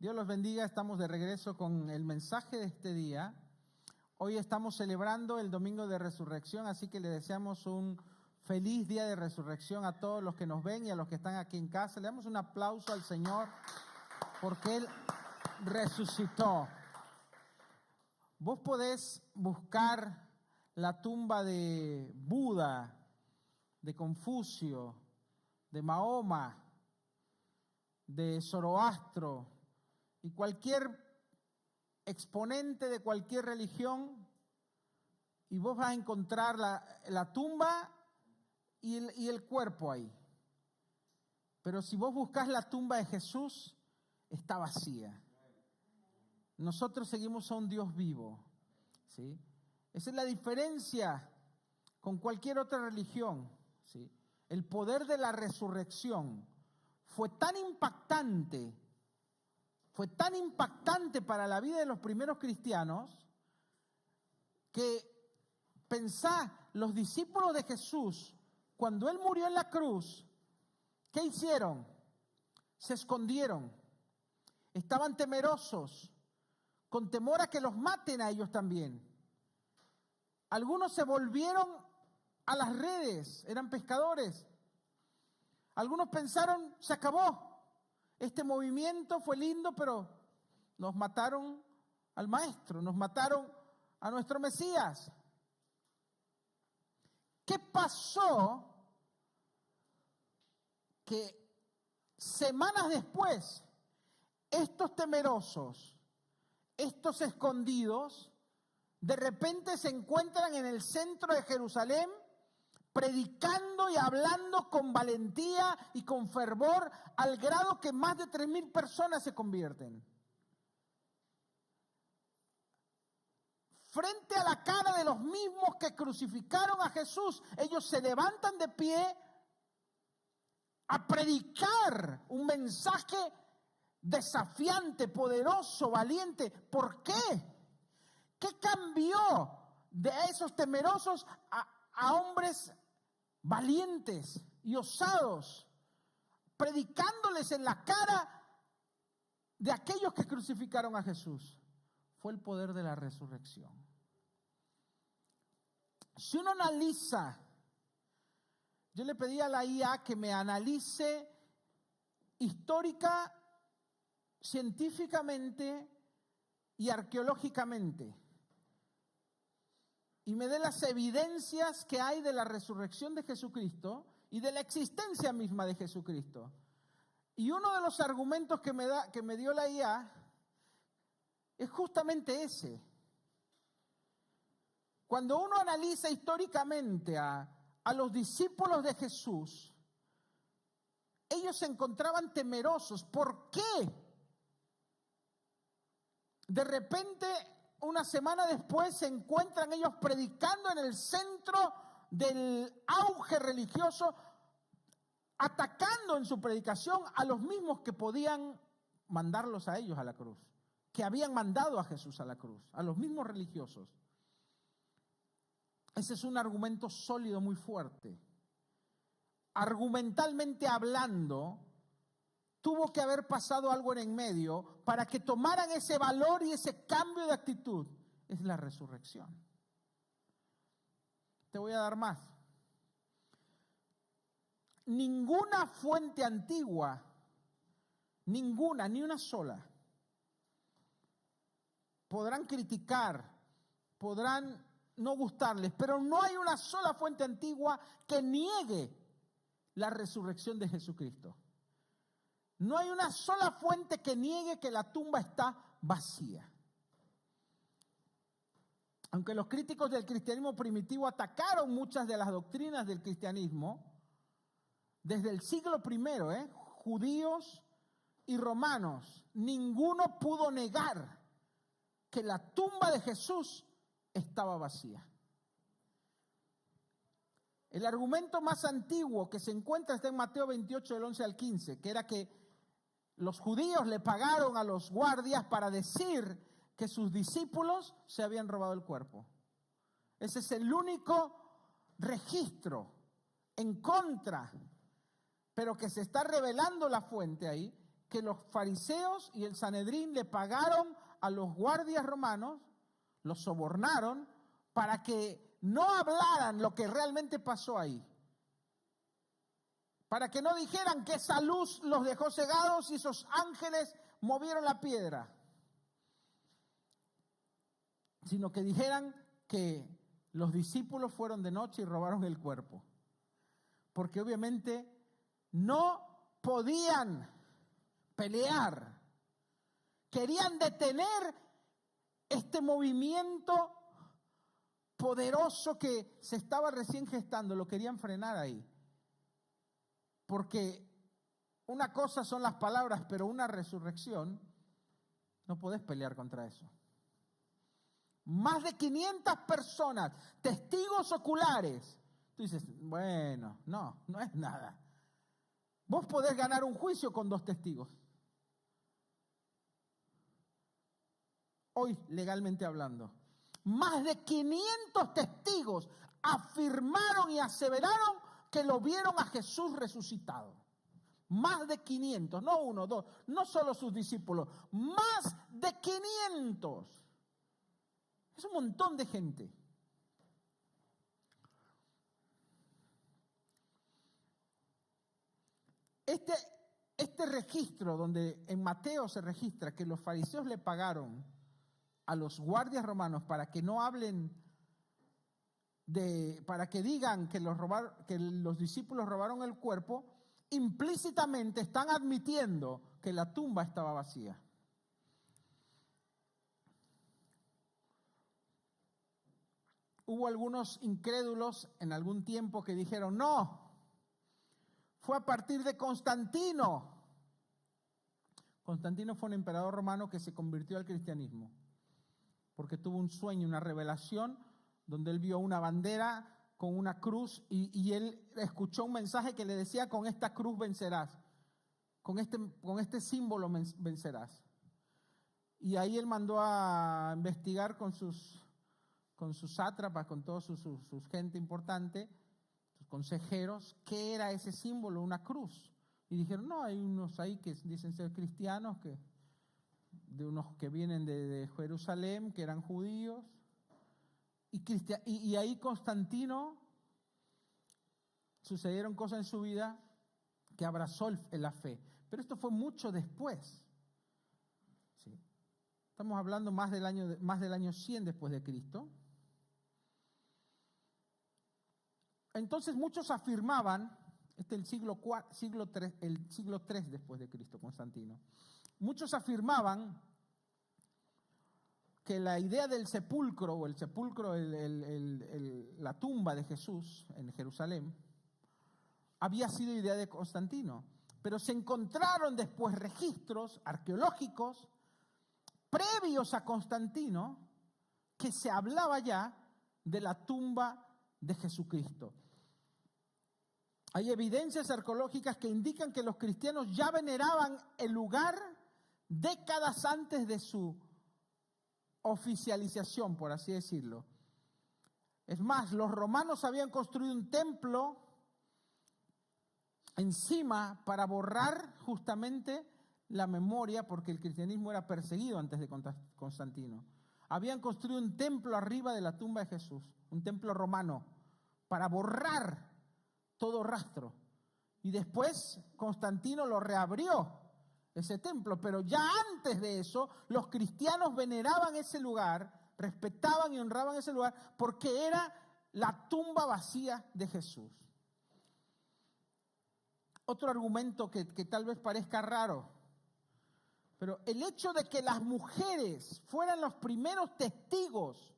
Dios los bendiga, estamos de regreso con el mensaje de este día. Hoy estamos celebrando el Domingo de Resurrección, así que le deseamos un feliz día de resurrección a todos los que nos ven y a los que están aquí en casa. Le damos un aplauso al Señor porque Él resucitó. Vos podés buscar la tumba de Buda, de Confucio, de Mahoma, de Zoroastro y cualquier exponente de cualquier religión, y vos vas a encontrar la tumba y el cuerpo ahí. Pero si vos buscas la tumba de Jesús, está vacía. Nosotros seguimos a un Dios vivo, ¿sí? Esa es la diferencia con cualquier otra religión, ¿sí? El poder de la resurrección fue tan impactante para la vida de los primeros cristianos, que pensá, los discípulos de Jesús, cuando Él murió en la cruz, ¿qué hicieron? Se escondieron, estaban temerosos, con temor a que los maten a ellos también. Algunos se volvieron a las redes, eran pescadores. Algunos pensaron, se acabó. Este movimiento fue lindo, pero nos mataron al Maestro, nos mataron a nuestro Mesías. ¿Qué pasó? Que semanas después, estos temerosos, estos escondidos, de repente se encuentran en el centro de Jerusalén, predicando y hablando con valentía y con fervor, al grado que más de 3,000 personas se convierten. Frente a la cara de los mismos que crucificaron a Jesús, ellos se levantan de pie a predicar un mensaje desafiante, poderoso, valiente. ¿Por qué? ¿Qué cambió de esos temerosos a hombres valientes y osados, predicándoles en la cara de aquellos que crucificaron a Jesús? Fue el poder de la resurrección. Si uno analiza, yo le pedí a la IA que me analice histórica, científicamente y arqueológicamente, y me dé las evidencias que hay de la resurrección de Jesucristo y de la existencia misma de Jesucristo. Y uno de los argumentos que me dio la IA es justamente ese. Cuando uno analiza históricamente a los discípulos de Jesús, ellos se encontraban temerosos. ¿Por qué? De repente, una semana después, se encuentran ellos predicando en el centro del auge religioso, atacando en su predicación a los mismos que podían mandarlos a ellos a la cruz, que habían mandado a Jesús a la cruz, a los mismos religiosos. Ese es un argumento sólido, muy fuerte. Argumentalmente hablando, tuvo que haber pasado algo en el medio para que tomaran ese valor y ese cambio de actitud. Es la resurrección. Te voy a dar más. Ninguna fuente antigua, ninguna, ni una sola, podrán criticar, podrán no gustarles, pero no hay una sola fuente antigua que niegue la resurrección de Jesucristo. No hay una sola fuente que niegue que la tumba está vacía. Aunque los críticos del cristianismo primitivo atacaron muchas de las doctrinas del cristianismo, desde el siglo I, judíos y romanos, ninguno pudo negar que la tumba de Jesús estaba vacía. El argumento más antiguo que se encuentra está en Mateo 28, del 11 al 15, que era que los judíos le pagaron a los guardias para decir que sus discípulos se habían robado el cuerpo. Ese es el único registro en contra, pero que se está revelando la fuente ahí, que los fariseos y el Sanedrín le pagaron a los guardias romanos, los sobornaron para que no hablaran lo que realmente pasó ahí. Para que no dijeran que esa luz los dejó cegados y esos ángeles movieron la piedra. Sino que dijeran que los discípulos fueron de noche y robaron el cuerpo. Porque obviamente no podían pelear. Querían detener este movimiento poderoso que se estaba recién gestando. Lo querían frenar ahí. Porque una cosa son las palabras, pero una resurrección, no podés pelear contra eso. Más de 500 personas, testigos oculares. Tú dices, bueno, no es nada. Vos podés ganar un juicio con 2 testigos. Hoy, legalmente hablando. Más de 500 testigos afirmaron y aseveraron que lo vieron a Jesús resucitado. Más de 500, no 1, 2, no solo sus discípulos, más de 500. Es un montón de gente. Este registro donde en Mateo se registra que los fariseos le pagaron a los guardias romanos para que no hablen para que digan que los discípulos robaron el cuerpo, implícitamente están admitiendo que la tumba estaba vacía. Hubo algunos incrédulos en algún tiempo que dijeron, no, fue a partir de Constantino. Constantino fue un emperador romano que se convirtió al cristianismo, porque tuvo un sueño, una revelación, donde él vio una bandera con una cruz y él escuchó un mensaje que le decía, con esta cruz vencerás, con este símbolo vencerás. Y ahí él mandó a investigar con sus sátrapas, con toda su gente importante, sus consejeros, qué era ese símbolo, una cruz. Y dijeron, no, hay unos ahí que dicen ser cristianos, de unos que vienen de Jerusalén, que eran judíos. Y ahí Constantino, sucedieron cosas en su vida que abrazó la fe. Pero esto fue mucho después. ¿Sí? Estamos hablando más del año 100 después de Cristo. Entonces muchos afirmaban, este es el siglo III después de Cristo, Constantino. Muchos afirmaban que la idea del sepulcro, o la tumba de Jesús en Jerusalén, había sido idea de Constantino. Pero se encontraron después registros arqueológicos previos a Constantino que se hablaba ya de la tumba de Jesucristo. Hay evidencias arqueológicas que indican que los cristianos ya veneraban el lugar décadas antes de su oficialización, por así decirlo. Es más, los romanos habían construido un templo encima para borrar justamente la memoria, porque el cristianismo era perseguido antes de Constantino. Habían construido un templo arriba de la tumba de Jesús, un templo romano, para borrar todo rastro. Y después Constantino lo reabrió, ese templo, pero ya antes de eso los cristianos veneraban ese lugar, respetaban y honraban ese lugar porque era la tumba vacía de Jesús. Otro argumento que tal vez parezca raro, pero el hecho de que las mujeres fueran los primeros testigos,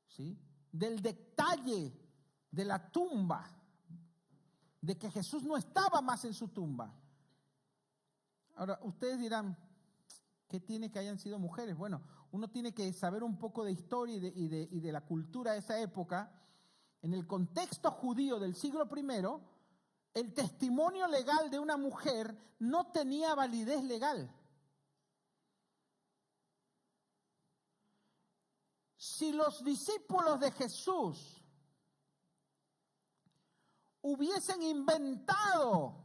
¿sí?, del detalle de la tumba, de que Jesús no estaba más en su tumba. Ahora, ustedes dirán, ¿qué tiene que hayan sido mujeres? Bueno, uno tiene que saber un poco de historia y de la cultura de esa época. En el contexto judío del siglo I, el testimonio legal de una mujer no tenía validez legal. Si los discípulos de Jesús hubiesen inventado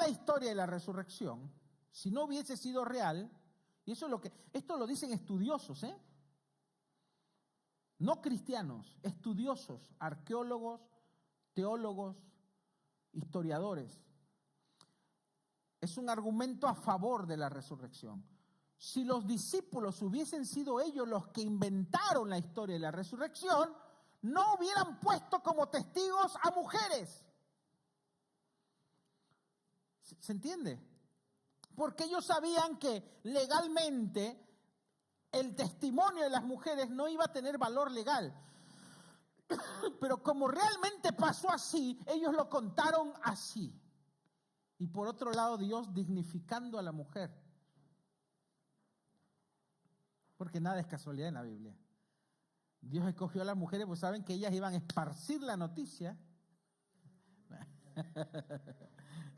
la historia de la resurrección, si no hubiese sido real, y eso es lo que, esto lo dicen estudiosos, no cristianos, estudiosos, arqueólogos, teólogos, historiadores. Es un argumento a favor de la resurrección. Si los discípulos hubiesen sido ellos los que inventaron la historia de la resurrección, no hubieran puesto como testigos a mujeres. ¿Se entiende? Porque ellos sabían que legalmente el testimonio de las mujeres no iba a tener valor legal. Pero como realmente pasó así, ellos lo contaron así. Y por otro lado, Dios dignificando a la mujer. Porque nada es casualidad en la Biblia. Dios escogió a las mujeres, pues saben que ellas iban a esparcir la noticia.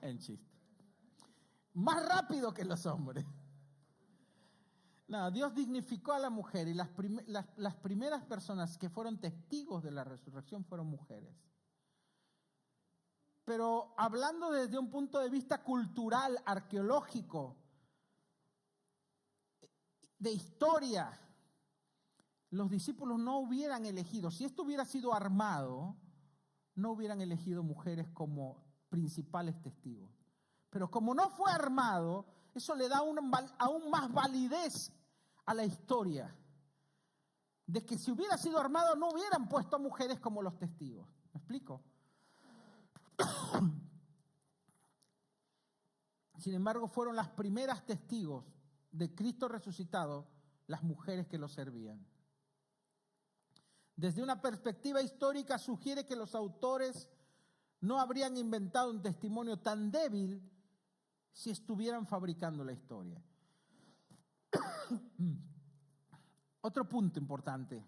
En chiste. Más rápido que los hombres. No, Dios dignificó a la mujer y las primeras personas que fueron testigos de la resurrección fueron mujeres. Pero hablando desde un punto de vista cultural, arqueológico, de historia, los discípulos no hubieran elegido, si esto hubiera sido armado, no hubieran elegido mujeres como principales testigos. Pero como no fue armado, eso le da aún más validez a la historia. De que si hubiera sido armado, no hubieran puesto a mujeres como los testigos. ¿Me explico? Sin embargo, fueron las primeras testigos de Cristo resucitado, las mujeres que lo servían. Desde una perspectiva histórica sugiere que los autores no habrían inventado un testimonio tan débil si estuvieran fabricando la historia. Otro punto importante,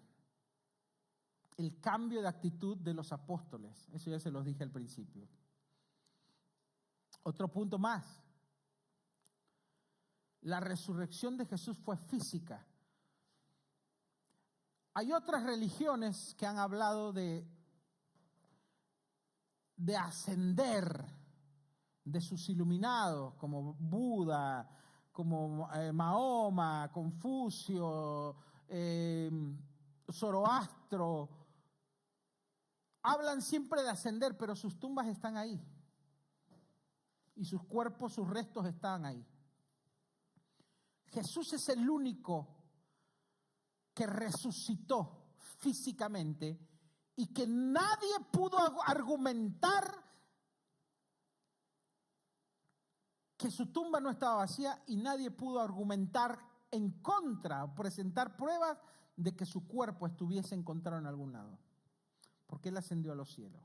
el cambio de actitud de los apóstoles. Eso ya se los dije al principio. Otro punto más, la resurrección de Jesús fue física. Hay otras religiones que han hablado de ascender de sus iluminados, como Buda, como Mahoma, Confucio, Zoroastro. Hablan siempre de ascender, pero sus tumbas están ahí. Y sus cuerpos, sus restos están ahí. Jesús es el único que resucitó físicamente y que nadie pudo argumentar que su tumba no estaba vacía y nadie pudo argumentar en contra, presentar pruebas de que su cuerpo estuviese encontrado en algún lado, porque Él ascendió a los cielos.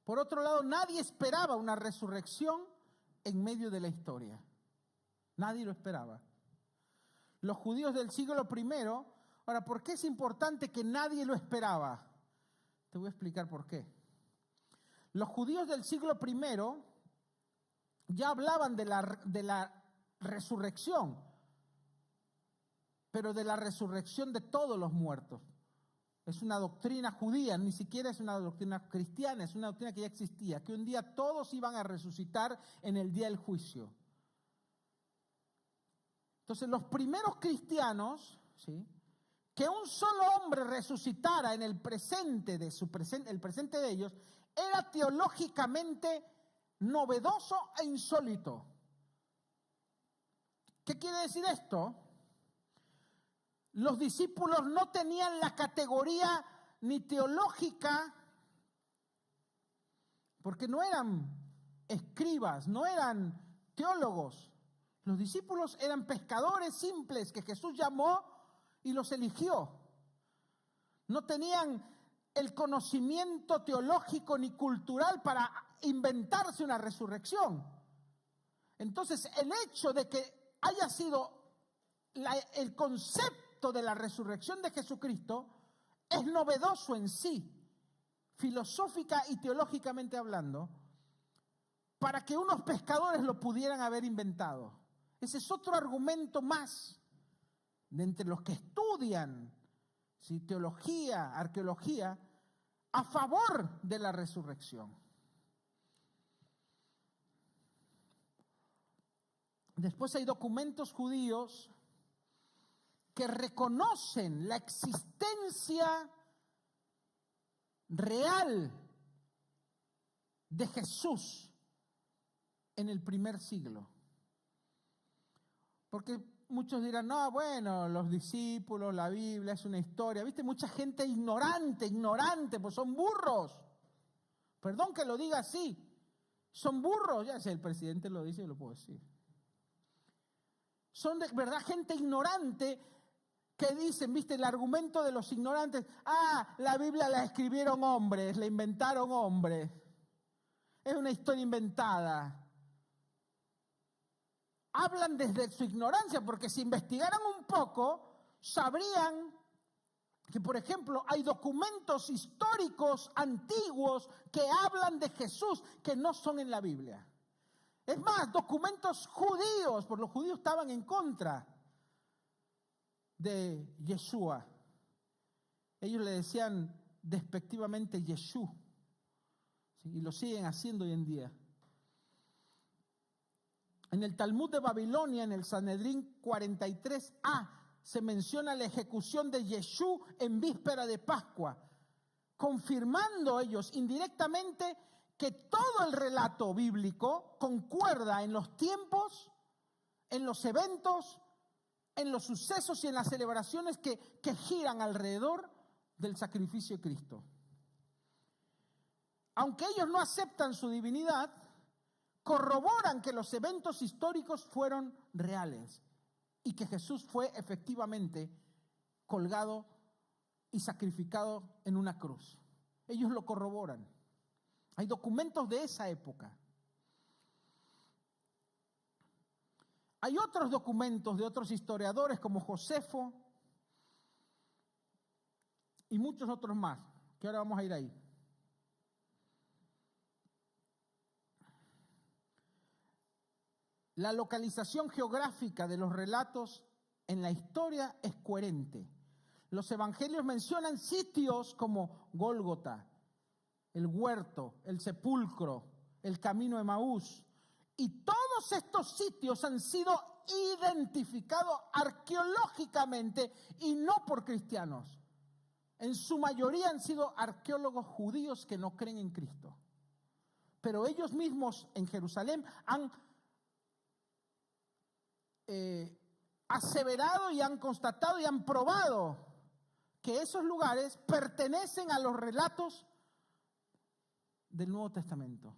Por otro lado, nadie esperaba una resurrección en medio de la historia. Nadie lo esperaba. Los judíos del siglo I, ahora, ¿por qué es importante que nadie lo esperaba? Te voy a explicar por qué. Los judíos del siglo I ya hablaban de la resurrección, pero de la resurrección de todos los muertos. Es una doctrina judía, ni siquiera es una doctrina cristiana, es una doctrina que ya existía, que un día todos iban a resucitar en el día del juicio. Entonces los primeros cristianos, ¿sí?, que un solo hombre resucitara en el presente el presente de ellos, era teológicamente novedoso e insólito. ¿Qué quiere decir esto? Los discípulos no tenían la categoría ni teológica, porque no eran escribas, no eran teólogos. Los discípulos eran pescadores simples que Jesús llamó y los eligió. No tenían el conocimiento teológico ni cultural para inventarse una resurrección. Entonces, el hecho de que haya sido el concepto de la resurrección de Jesucristo es novedoso en sí, filosófica y teológicamente hablando, para que unos pescadores lo pudieran haber inventado. Ese es otro argumento más de entre los que estudian, ¿sí?, teología, arqueología, a favor de la resurrección. Después hay documentos judíos que reconocen la existencia real de Jesús en el primer siglo. Porque muchos dirán, no, bueno, los discípulos, la Biblia es una historia. ¿Viste? Mucha gente ignorante, pues son burros. Perdón que lo diga así. Son burros. Ya si el presidente lo dice, yo lo puedo decir. Son de verdad gente ignorante que dicen, ¿viste? El argumento de los ignorantes. La Biblia la escribieron hombres, la inventaron hombres. Es una historia inventada. Hablan desde su ignorancia, porque si investigaran un poco, sabrían que, por ejemplo, hay documentos históricos antiguos que hablan de Jesús que no son en la Biblia. Es más, documentos judíos, porque los judíos estaban en contra de Yeshua. Ellos le decían despectivamente Yeshú, ¿sí? Y lo siguen haciendo hoy en día. En el Talmud de Babilonia, en el Sanedrín 43a, se menciona la ejecución de Yeshú en víspera de Pascua, confirmando ellos indirectamente que todo el relato bíblico concuerda en los tiempos, en los eventos, en los sucesos y en las celebraciones que giran alrededor del sacrificio de Cristo. Aunque ellos no aceptan su divinidad, corroboran que los eventos históricos fueron reales y que Jesús fue efectivamente colgado y sacrificado en una cruz. Ellos lo corroboran. Hay documentos de esa época. Hay otros documentos de otros historiadores como Josefo y muchos otros más, que ahora vamos a ir ahí. La localización geográfica de los relatos en la historia es coherente. Los evangelios mencionan sitios como Gólgota, el huerto, el sepulcro, el camino de Emaús. Y todos estos sitios han sido identificados arqueológicamente y no por cristianos. En su mayoría han sido arqueólogos judíos que no creen en Cristo. Pero ellos mismos en Jerusalén han aseverado y han constatado y han probado que esos lugares pertenecen a los relatos del Nuevo Testamento.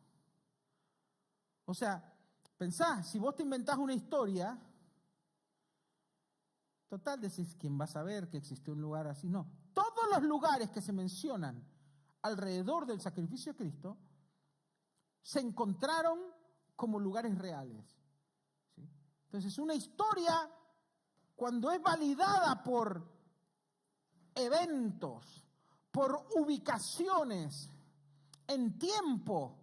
O sea, pensá, si vos te inventás una historia, total decís, ¿quién va a saber que existió un lugar así? No, todos los lugares que se mencionan alrededor del sacrificio de Cristo se encontraron como lugares reales. ¿Sí? Entonces, una historia, cuando es validada por eventos, por ubicaciones, en tiempo,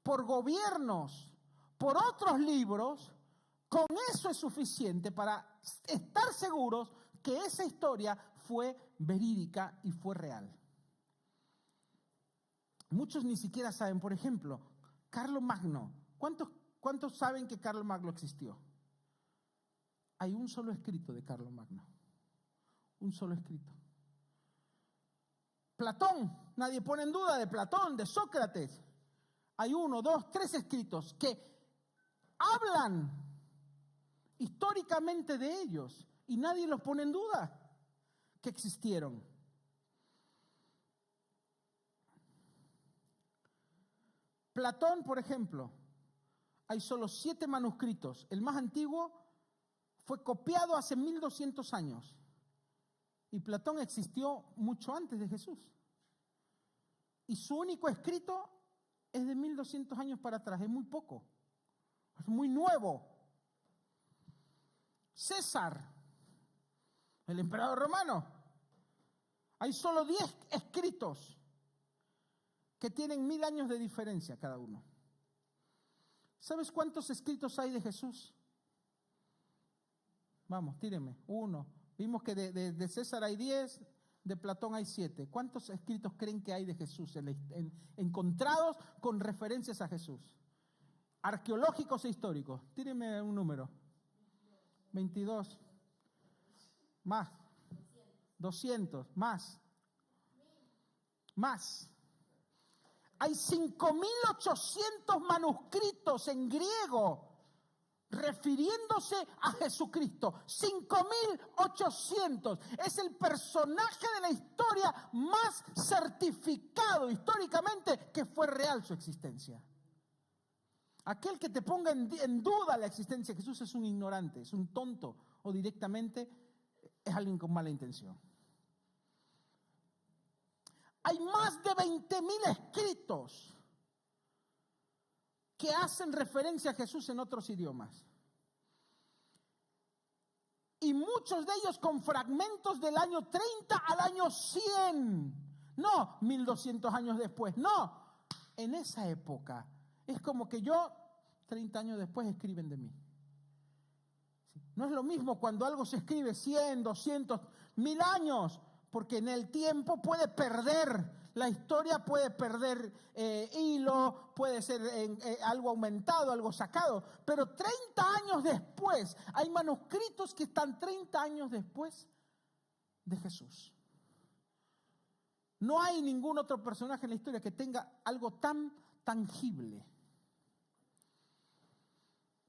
por gobiernos, por otros libros, con eso es suficiente para estar seguros que esa historia fue verídica y fue real. Muchos ni siquiera saben, por ejemplo, Carlomagno. ¿Cuántos saben que Carlomagno existió? Hay un solo escrito de Carlomagno. Un solo escrito. Platón, nadie pone en duda de Platón, de Sócrates. Hay 1, 2, 3 escritos que hablan históricamente de ellos y nadie los pone en duda que existieron. Platón, por ejemplo, hay solo 7 manuscritos. El más antiguo fue copiado hace 1200 años. Y Platón existió mucho antes de Jesús. Y su único escrito es de 1200 años para atrás, es muy poco, es muy nuevo. César, el emperador romano, hay solo 10 escritos que tienen 1000 años de diferencia cada uno. ¿Sabes cuántos escritos hay de Jesús? Vamos, tíreme, 1. Vimos que de César hay 10, de Platón hay 7. ¿Cuántos escritos creen que hay de Jesús encontrados con referencias a Jesús? Arqueológicos e históricos. Tírenme un número. 22. Más. 200. Más. Hay 5.800 manuscritos en griego refiriéndose a Jesucristo. 5.800. Es el personaje de la historia más certificado históricamente que fue real su existencia. Aquel que te ponga en duda la existencia de Jesús es un ignorante, es un tonto, o directamente es alguien con mala intención. Hay más de 20.000 escritos que hacen referencia a Jesús en otros idiomas. Y muchos de ellos con fragmentos del año 30 al año 100. No 1200 años después, no. En esa época. Es como que 30 años después escriben de mí. No es lo mismo cuando algo se escribe 100, 200, 1000 años. Porque en el tiempo puede perder, la historia puede perder hilo, puede ser algo aumentado, algo sacado. Pero 30 años después, hay manuscritos que están 30 años después de Jesús. No hay ningún otro personaje en la historia que tenga algo tan tangible.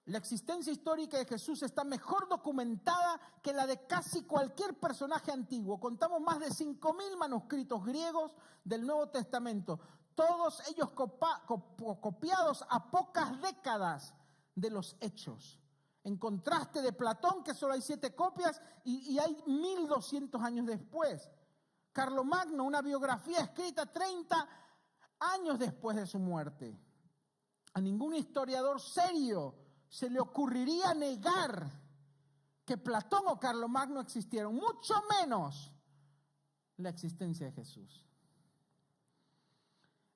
La existencia histórica de Jesús está mejor documentada que la de casi cualquier personaje antiguo. Contamos más de 5.000 manuscritos griegos del Nuevo Testamento, todos ellos copiados a pocas décadas de los Hechos. En contraste de Platón, que solo hay 7 copias, y hay 1.200 años después. Carlomagno, una biografía escrita 30 años después de su muerte. A ningún historiador serio se le ocurriría negar que Platón o Carlomagno existieron, mucho menos la existencia de Jesús.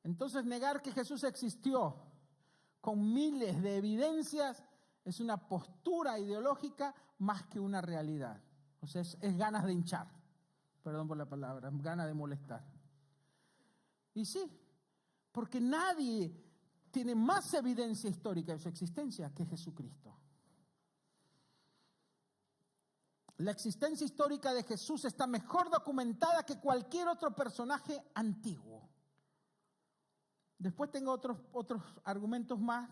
Entonces, negar que Jesús existió con miles de evidencias es una postura ideológica más que una realidad. O sea, es ganas de hinchar, perdón por la palabra, ganas de molestar. Y sí, porque nadie tiene más evidencia histórica de su existencia que Jesucristo. La existencia histórica de Jesús está mejor documentada que cualquier otro personaje antiguo. Después tengo otros argumentos más.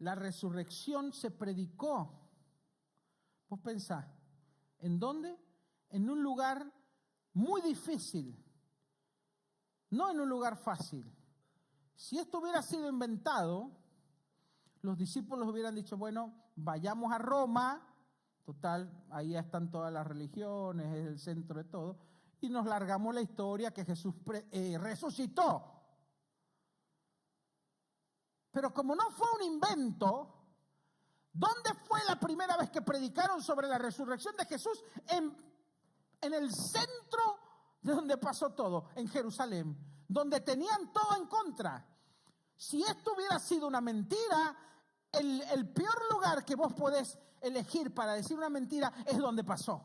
La resurrección se predicó. Vos pensá, ¿en dónde? En un lugar muy difícil. No en un lugar fácil. Si esto hubiera sido inventado, los discípulos hubieran dicho, bueno, vayamos a Roma, total, ahí están todas las religiones, es el centro de todo, y nos largamos la historia que Jesús resucitó. Pero como no fue un invento, ¿dónde fue la primera vez que predicaron sobre la resurrección de Jesús? En el centro de donde pasó todo, en Jerusalén, donde tenían todo en contra. Si esto hubiera sido una mentira, el peor lugar que vos podés elegir para decir una mentira es donde pasó.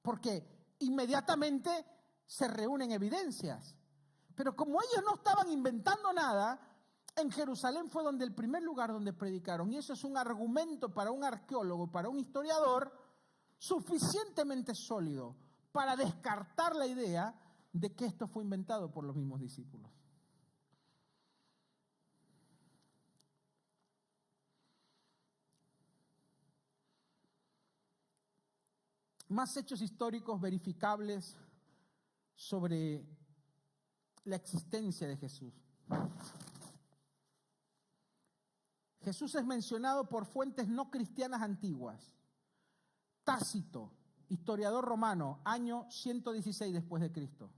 Porque inmediatamente se reúnen evidencias. Pero como ellos no estaban inventando nada, en Jerusalén fue donde el primer lugar donde predicaron. Y eso es un argumento para un arqueólogo, para un historiador, suficientemente sólido para descartar la idea de que esto fue inventado por los mismos discípulos. Más hechos históricos verificables sobre la existencia de Jesús. Jesús es mencionado por fuentes no cristianas antiguas. Tácito, historiador romano, año 116 después de Cristo.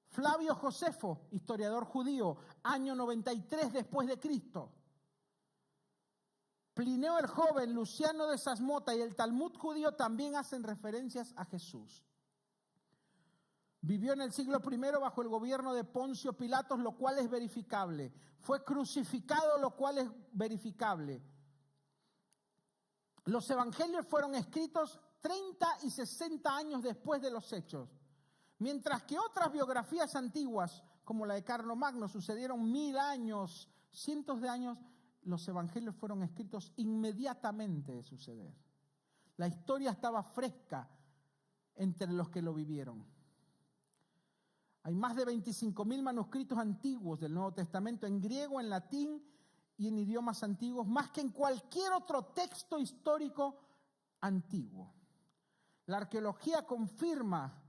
Flavio Josefo, historiador judío, año 93 después de Cristo. Plinio el Joven, Luciano de Sasmota y el Talmud judío también hacen referencias a Jesús. Vivió en el siglo I bajo el gobierno de Poncio Pilatos, lo cual es verificable. Fue crucificado, lo cual es verificable. Los evangelios fueron escritos 30 y 60 años después de los hechos, mientras que otras biografías antiguas, como la de Carlomagno, sucedieron 1000 años, cientos de años. Los evangelios fueron escritos inmediatamente de suceder. La historia estaba fresca entre los que lo vivieron. Hay más de 25,000 manuscritos antiguos del Nuevo Testamento en griego, en latín y en idiomas antiguos, más que en cualquier otro texto histórico antiguo. La arqueología confirma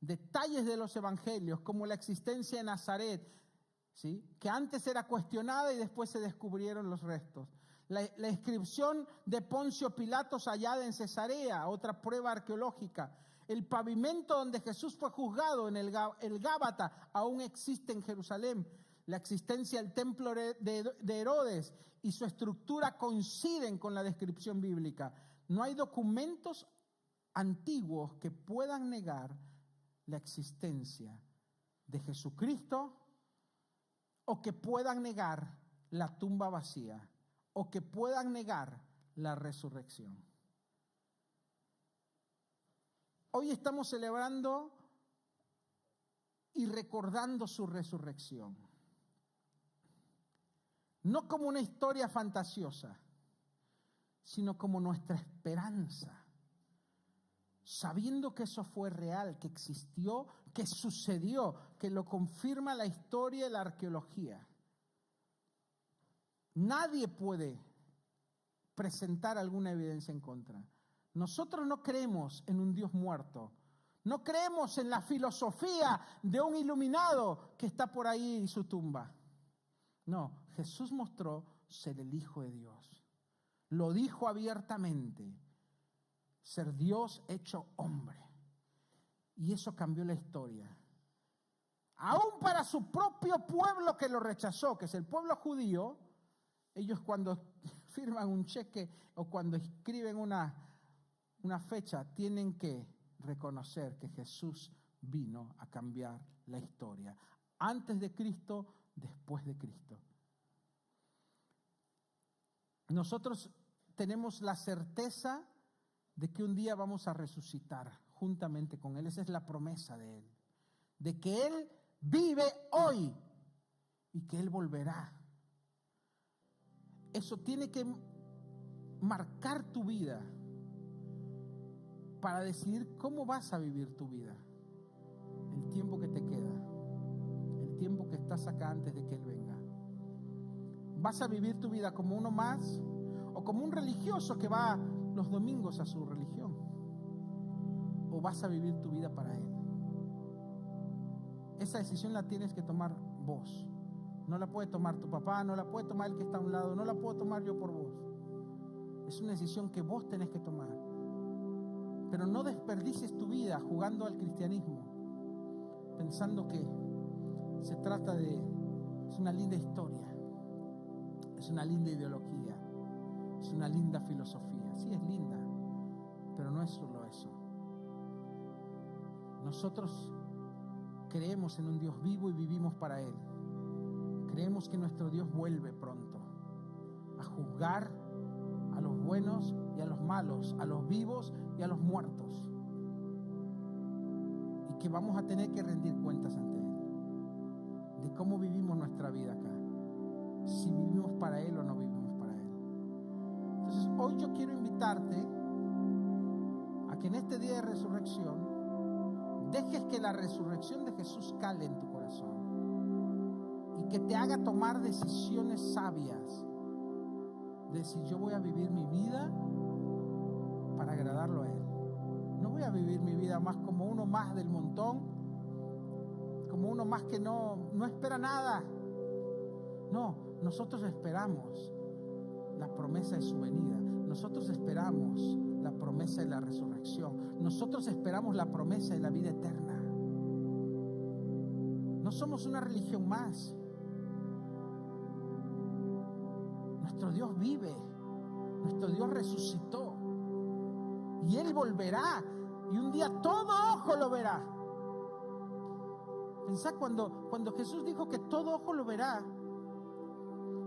detalles de los evangelios, como la existencia de Nazaret, ¿sí?, que antes era cuestionada y después se descubrieron los restos. La inscripción de Poncio Pilatos hallada en Cesarea, otra prueba arqueológica. El pavimento donde Jesús fue juzgado en el Gábata aún existe en Jerusalén. La existencia del templo de Herodes y su estructura coinciden con la descripción bíblica. No hay documentos antiguos que puedan negar la existencia de Jesucristo, o que puedan negar la tumba vacía, o que puedan negar la resurrección. Hoy estamos celebrando y recordando su resurrección. No como una historia fantasiosa, sino como nuestra esperanza. Sabiendo que eso fue real, que existió, que sucedió, que lo confirma la historia y la arqueología. Nadie puede presentar alguna evidencia en contra. Nosotros no creemos en un Dios muerto. No creemos en la filosofía de un iluminado que está por ahí en su tumba. No, Jesús mostró ser el Hijo de Dios. Lo dijo abiertamente. Ser Dios hecho hombre. Y eso cambió la historia. Aún para su propio pueblo que lo rechazó, que es el pueblo judío, ellos cuando firman un cheque o cuando escriben una fecha, tienen que reconocer que Jesús vino a cambiar la historia. Antes de Cristo, después de Cristo. Nosotros tenemos la certeza de que un día vamos a resucitar juntamente con Él. Esa es la promesa de Él. De que Él vive hoy y que Él volverá. Eso tiene que marcar tu vida para decidir cómo vas a vivir tu vida. El tiempo que te queda. El tiempo que estás acá antes de que Él venga. ¿Vas a vivir tu vida como uno más o como un religioso que va los domingos a su religión? ¿O vas a vivir tu vida para Él? Esa decisión la tienes que tomar vos. No la puede tomar tu papá, no la puede tomar el que está a un lado, no la puedo tomar yo por vos. Es una decisión que vos tenés que tomar. Pero no desperdicies tu vida jugando al cristianismo, pensando que se trata de... es una linda historia, es una linda ideología, es una linda filosofía. Sí, es linda, pero no es solo eso. Nosotros creemos en un Dios vivo y vivimos para Él. Creemos que nuestro Dios vuelve pronto a juzgar a los buenos y a los malos, a los vivos y a los muertos. Y que vamos a tener que rendir cuentas ante Él de cómo vivimos nuestra vida acá. Si vivimos para Él o no vivimos para Él. Entonces, hoy yo quiero invitarte a que en este día de resurrección dejes que la resurrección de Jesús cale en tu corazón y que te haga tomar decisiones sabias de decir: yo voy a vivir mi vida para agradarlo a Él. No voy a vivir mi vida más como uno más del montón, como uno más que no espera nada. No, nosotros esperamos la promesa de su venida. Nosotros esperamos la promesa de la resurrección. Nosotros esperamos la promesa de la vida eterna. No somos una religión más. Nuestro Dios vive. Nuestro Dios resucitó. Y Él volverá. Y un día todo ojo lo verá. Pensá cuando Jesús dijo que todo ojo lo verá.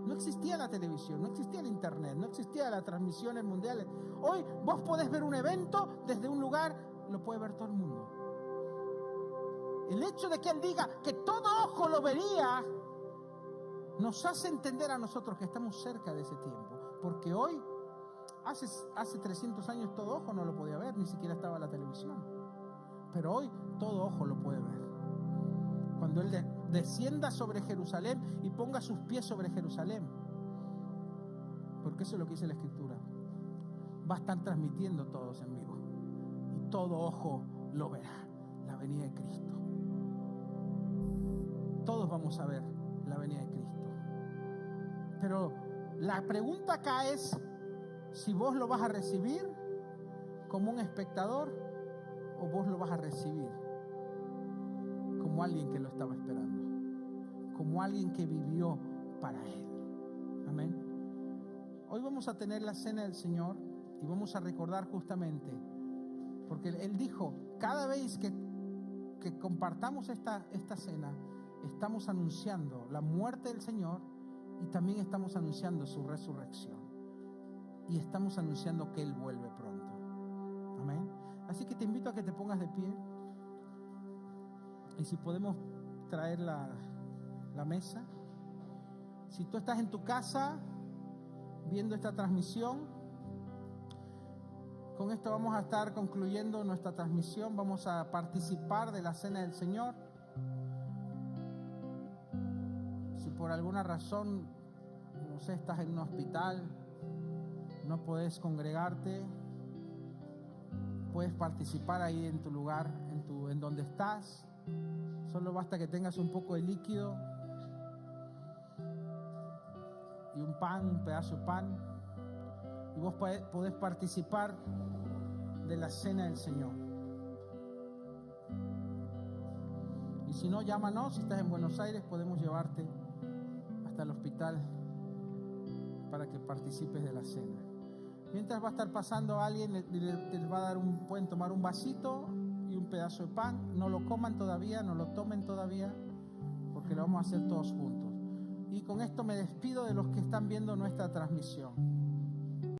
No existía la televisión, no existía el internet, no existía las transmisiones mundiales. Hoy vos podés ver un evento desde un lugar, lo puede ver todo el mundo. El hecho de que Él diga que todo ojo lo vería, nos hace entender a nosotros que estamos cerca de ese tiempo. Porque hoy, hace 300 años todo ojo no lo podía ver, ni siquiera estaba la televisión. Pero hoy todo ojo lo puede ver. Cuando Él descienda sobre Jerusalén y ponga sus pies sobre Jerusalén. Porque eso es lo que dice la Escritura. Va a estar transmitiendo todos en vivo. Y todo ojo lo verá. La venida de Cristo. Todos vamos a ver la venida de Cristo. Pero la pregunta acá es si vos lo vas a recibir como un espectador o vos lo vas a recibir como alguien que lo estaba esperando, como alguien que vivió para Él. Amén. Hoy vamos a tener la cena del Señor y vamos a recordar justamente, porque Él dijo, cada vez que compartamos esta cena, estamos anunciando la muerte del Señor y también estamos anunciando su resurrección. Y estamos anunciando que Él vuelve pronto. Amén. Así que te invito a que te pongas de pie. Y si podemos traer la mesa. Si tú estás en tu casa viendo esta transmisión, con esto vamos a estar concluyendo nuestra transmisión. Vamos a participar de la cena del Señor. Si por alguna razón, no sé, estás en un hospital, no podés congregarte, puedes participar ahí en tu lugar, en donde estás. Solo basta que tengas un poco de líquido y un pan, un pedazo de pan, y vos podés participar de la cena del Señor. Y si no, llámanos. Si estás en Buenos Aires, podemos llevarte hasta el hospital para que participes de la cena. Mientras va a estar pasando alguien, les va a dar pueden tomar un vasito y un pedazo de pan. No lo coman todavía, no lo tomen todavía, porque lo vamos a hacer todos juntos. Y con esto me despido de los que están viendo nuestra transmisión.